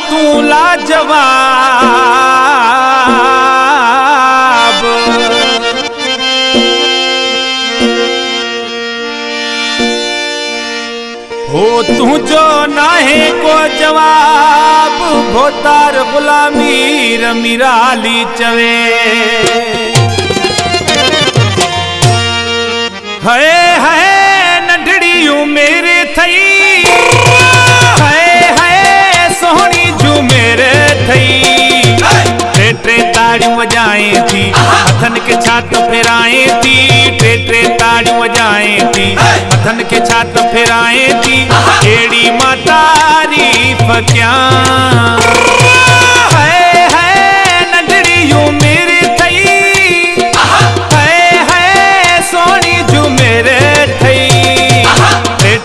तू लाजवाब। हो तू जो नाहे को जवाब भोतार गुलामी रमीराली चवे। है नंढड़ियूं मेरे थई है सोहनी जू मेरे थई। टे ताड़ियों वजाए थी हथन के छात फेराए थी। टे ताड़ियों वजाए थी हथन के छात फेराए थी। एड़ी मां तारीफ क्या है नंढड़ियूं मेरे थई है सोहनी जू मेरे थई।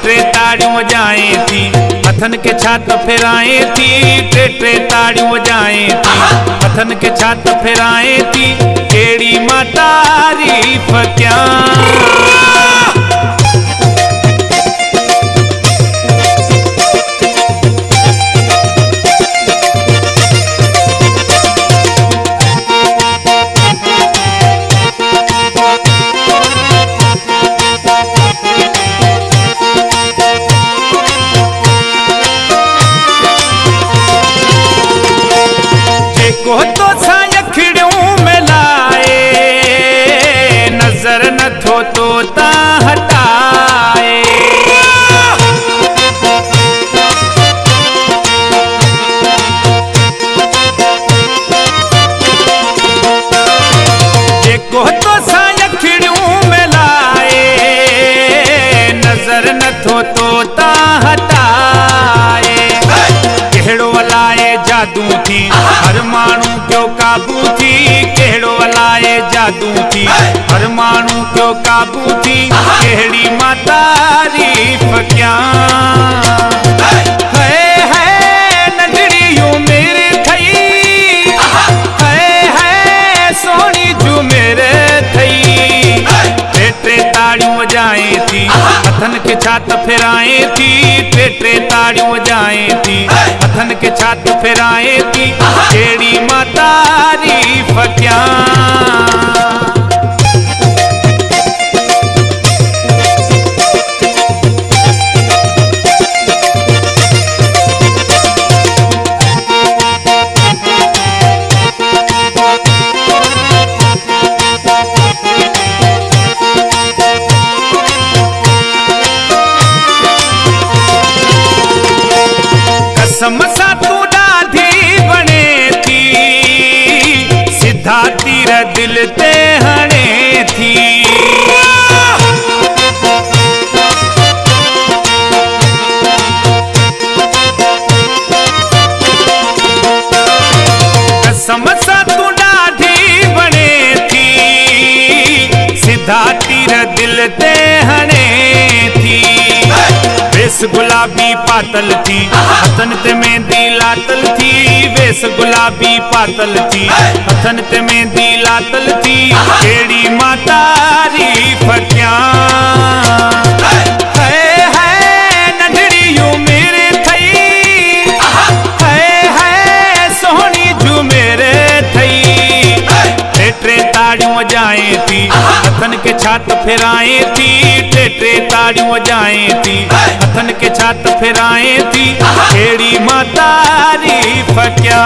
टे ताड़ियों वजाए थी हथन के छात फेराए थी। टे ताड़ियों वजाए थी हथन के छात फेराए थी। एड़ी मां तारीफ क्या को तो सायखड़ियों में लाए नजर न थो तो ता हटाए। को तो सायखड़ियों में लाए नजर न थो तो ता हटाए। केड़ो वलाए जादू थी हर मानू क्यों काबू थी। केड़ो वलाए जादू थी हर मानू क्यों काबू थी। केड़ी मां तारीफ क्या है नंढड़ियूं मेरे थई है सोहनी जू मेरे थई। टे ताड़ियों वजाए थी हथन के छात फेराए थी। टे ताड़ियों वजाए थी हथन के छात फेराए थी। एड़ी मां तारीफ क्या समसा तू डाधी बने थी सिद्धा तीर दिल ते हणे थी। समसा तू डाधी बने थी सिद्धा तीर दिल ते हणे थी। वेस गुलाबी पातल थी हथन ते मेहंदी लातल थी। वेस गुलाबी पातल थी हथन ते मेहंदी लातल थी। एड़ी मां तारीफ क्या है नंढड़ियूं मेरे थई है सोहनी जू मेरे थई। टे ताड़ियों वजाए थी हथन के छात फेराए थी। टे ताड़ियों वजाए थी हथन के छात फेराए थी। एड़ी मां तारीफ क्या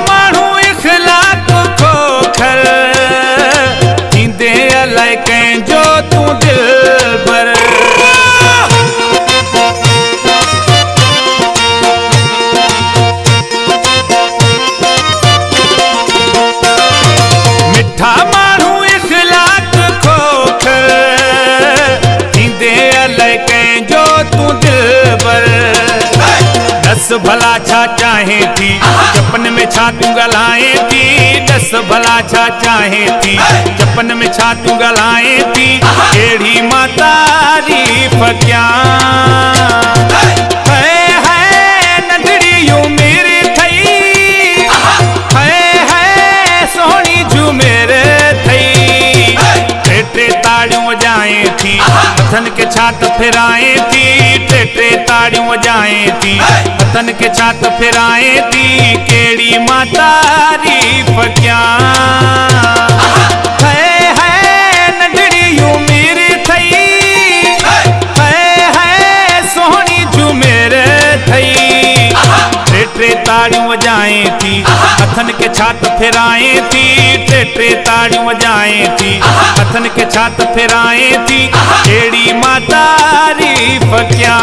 मानू इखलाक खोखर थींदे अलाए दस भला छा चाहे थी, जपन में छा तू गलाए थी, दस भला छा चाहे थी, जपन में छा तू गलाए थी, केड़ी मां तारीफ क्या है नंढड़ी उम्र थई, है सोहनी झूमेर थई, टे टे ताड़ियूं वजाए थी, हथन के छात फिराए थी, टे टे ताड़ियूं वजाए थी, हथन के छात फिराए थी, केड़ी मां तारीफ क्या है नंढड़ी उम्र थई, है सोहनी झूमेर थई, टे टे ताड़ियूं वजाए थी, हथन के छात फिराए थी, टे टे ताड़ियूं वजाए थी, हथन के छात फिराए थी, केड़ी मां तारीफ क्या।